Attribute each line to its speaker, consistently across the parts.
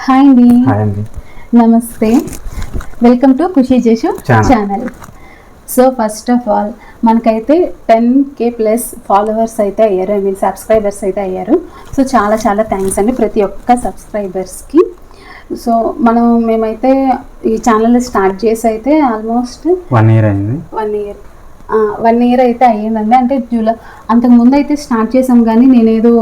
Speaker 1: Hi అండి. నమస్తే. Welcome to ఖుషి చేసు channel. So first of all మనకైతే 10K ప్లస్ ఫాలోవర్స్ అయితే అయ్యారు, సబ్స్క్రైబర్స్ అయితే అయ్యారు. సో చాలా చాలా థ్యాంక్స్ అండి ప్రతి ఒక్క సబ్స్క్రైబర్స్కి. సో మేమైతే ఈ ఛానల్ స్టార్ట్ చేసి అయితే ఆల్మోస్ట్
Speaker 2: 1 year అయింది.
Speaker 1: 1 year అయితే అయ్యిందండి. అంటే అంతకుముందు అయితే స్టార్ట్ చేసాం, కానీ నేనేదో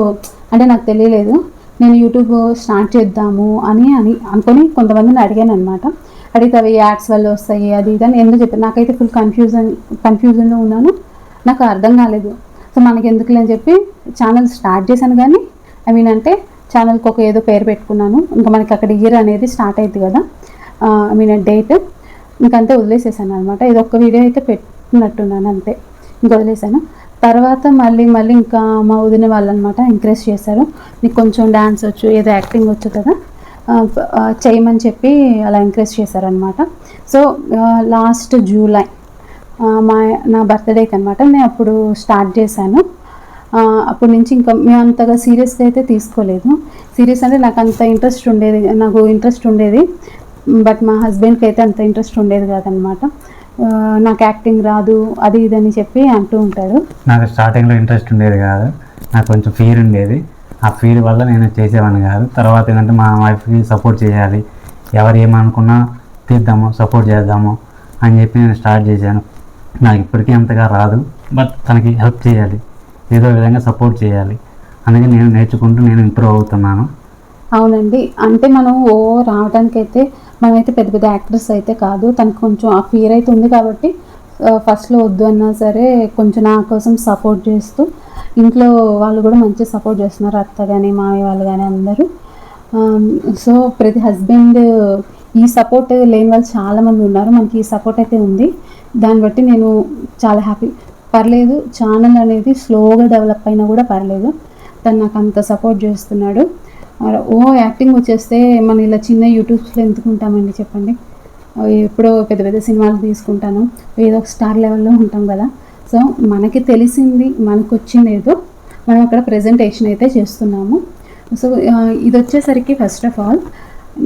Speaker 1: అంటే నాకు తెలియలేదు, నేను యూట్యూబ్ స్టార్ట్ చేద్దాము అని అనుకొని కొంతమందిని అడిగాను అనమాట. అడిగితే అవి యాడ్స్ వల్ల వస్తాయి అది ఇదని ఎందుకు చెప్పాను. నాకైతే ఫుల్ కన్ఫ్యూజన్లో ఉన్నాను, నాకు అర్థం కాలేదు. సో మనకి ఎందుకులే అని చెప్పి ఛానల్ స్టార్ట్ చేశాను. కానీ అంటే ఛానల్కి ఒక ఏదో పేరు పెట్టుకున్నాను. ఇంకా మనకి అక్కడ ఇయర్ అనేది స్టార్ట్ అయింది కదా, డేట్, ఇంకంతే వదిలేసేసాను అనమాట. ఇది ఒక్క వీడియో అయితే పెట్టినట్టున్నాను, అంతే, ఇంకా వదిలేసాను. తర్వాత మళ్ళీ ఇంకా మా వదిన వాళ్ళు అనమాట ఎంకరేజ్ చేశారు. నీకు కొంచెం డ్యాన్స్ వచ్చు, ఏదో యాక్టింగ్ వచ్చు కదా, చేయమని చెప్పి అలా ఎంకరేజ్ చేశారనమాట. సో లాస్ట్ జూలై నా బర్త్డేకి అనమాట నేను అప్పుడు స్టార్ట్ చేశాను. అప్పటి నుంచి ఇంకా మేము అంతగా సీరియస్గా అయితే తీసుకోలేదు. సీరియస్ అంటే నాకు ఇంట్రెస్ట్ ఉండేది, బట్ మా హస్బెండ్కి అయితే అంత ఇంట్రెస్ట్ ఉండేది కాదనమాట. నాకు యాక్టింగ్ రాదు అది ఇదని చెప్పి అంటూ ఉంటాడు.
Speaker 2: నాకు స్టార్టింగ్లో ఇంట్రెస్ట్ ఉండేది కాదు, నాకు కొంచెం ఫీర్ ఉండేది. ఆ ఫీర్ వల్ల నేను చేసేవాడిని కాదు. తర్వాత ఏంటంటే మా వైఫ్కి సపోర్ట్ చేయాలి, ఎవరు ఏమనుకున్నా తీద్దాము, సపోర్ట్ చేద్దాము అని చెప్పి నేను స్టార్ట్ చేశాను. నాకు ఇప్పటికీ అంతగా రాదు, బట్ తనకి హెల్ప్ చేయాలి, ఏదో విధంగా సపోర్ట్ చేయాలి, అందుకే నేను నేర్చుకుంటూ నేను ఇంప్రూవ్ అవుతున్నాను.
Speaker 1: అవునండి, అంటే మనం రావడానికి అయితే మనమైతే పెద్ద పెద్ద యాక్టర్స్ అయితే కాదు. తనకు కొంచెం ఆ ఫియర్ అయితే ఉంది కాబట్టి ఫస్ట్లో వద్దు అన్నా సరే కొంచెం నా కోసం సపోర్ట్ చేస్తూ, ఇంట్లో వాళ్ళు కూడా మంచిగా సపోర్ట్ చేస్తున్నారు, అత్త కానీ మామయ్య వాళ్ళు కానీ అందరూ. సో ప్రతి హస్బెండ్ ఈ సపోర్ట్ లేని వాళ్ళు చాలామంది ఉన్నారు, మనకి ఈ సపోర్ట్ అయితే ఉంది. దాన్ని బట్టి నేను చాలా హ్యాపీ. పర్లేదు, ఛానల్ అనేది స్లోగా డెవలప్ అయినా కూడా పర్లేదు, తను నాకు అంత సపోర్ట్ చేస్తున్నాడు. యాక్టింగ్ వచ్చేస్తే మనం ఇలా చిన్న యూట్యూబ్స్లో ఎందుకుంటామండి చెప్పండి. ఎప్పుడో పెద్ద పెద్ద సినిమాలు తీసుకుంటాను, ఏదో ఒక స్టార్ లెవెల్లో ఉంటాం కదా. సో మనకి తెలిసింది, మనకు వచ్చింది ఏదో మనం అక్కడ ప్రజెంటేషన్ అయితే చేస్తున్నాము. సో ఇది వచ్చేసరికి ఫస్ట్ ఆఫ్ ఆల్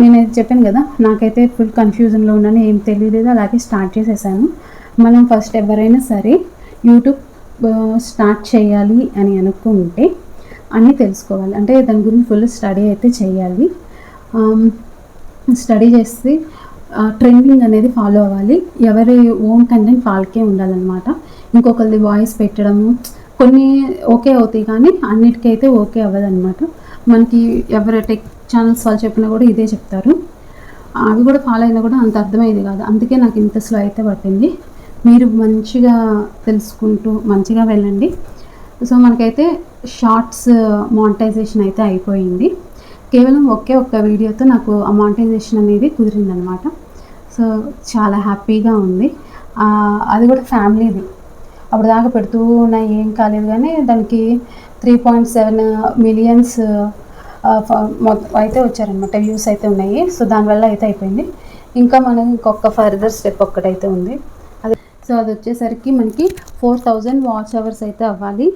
Speaker 1: నేనైతే చెప్పాను కదా, నాకైతే ఫుల్ కన్ఫ్యూజన్లో ఉన్నాను, ఏం తెలియలేదు, అలాగే స్టార్ట్ చేసేసాను. మనం ఫస్ట్ ఎవరైనా సరే యూట్యూబ్ స్టార్ట్ చేయాలి అని అనుకుంటే అన్నీ తెలుసుకోవాలి. అంటే దాని గురించి ఫుల్ స్టడీ అయితే చేయాలి. స్టడీ చేసి ట్రెండింగ్ అనేది ఫాలో అవ్వాలి. ఎవరి ఓన్ కంటెంట్ వాళ్ళకే ఉండాలన్నమాట. ఇంకొకరిది వాయిస్ పెట్టడము కొన్ని ఓకే అవుతాయి, కానీ అన్నిటికైతే ఓకే అవ్వదన్నమాట. మనకి ఎవరి టెక్ ఛానల్స్ వాళ్ళు చెప్పినా కూడా ఇదే చెప్తారు, అవి కూడా ఫాలో అయినా కూడా అంత అర్థమయ్యేది కాదు. అందుకే నాకు ఇంత స్లో అయితే పట్టింది. మీరు మంచిగా తెలుసుకుంటూ మంచిగా వెళ్ళండి. సో మనకైతే షార్ట్స్ మానిటైజేషన్ అయితే అయిపోయింది. కేవలం ఒక్క వీడియోతో నాకు ఆ మానిటైజేషన్ అనేది కుదిరిందనమాట. సో చాలా హ్యాపీగా ఉంది. అది కూడా ఫ్యామిలీది, అప్పుడు దాకా పెడుతూ ఉన్నాయి, ఏం కాలేదు, కానీ దానికి 3.7 million అయితే వచ్చారనమాట, వ్యూస్ అయితే ఉన్నాయి. సో దానివల్ల అయితే అయిపోయింది. ఇంకా మనం ఇంకొక ఫర్దర్ స్టెప్ ఒక్కటైతే ఉంది. సో అది వచ్చేసరికి మనకి 4000 వాచ్ అవర్స్ అయితే అవ్వాలి,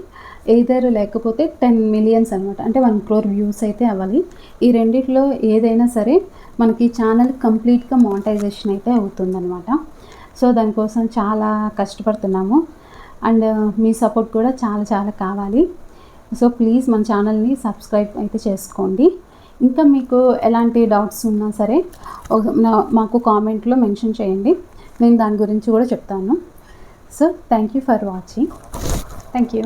Speaker 1: లేకపోతే 10 million అనమాట, అంటే 1 crore వ్యూస్ అయితే అవ్వాలి. ఈ రెండిట్లో ఏదైనా సరే మనకి ఛానల్ కంప్లీట్గా మానిటైజేషన్ అయితే అవుతుందన్నమాట. సో దానికోసం చాలా కష్టపడుతున్నాము, అండ్ మీ సపోర్ట్ కూడా చాలా చాలా కావాలి. సో ప్లీజ్ మన ఛానల్ని సబ్స్క్రైబ్ అయితే చేసుకోండి. ఇంకా మీకు ఎలాంటి డౌట్స్ ఉన్నా సరే మాకు కామెంట్లో మెన్షన్ చేయండి, నేను దాని గురించి కూడా చెప్తాను. So thank you for watching. Thank you.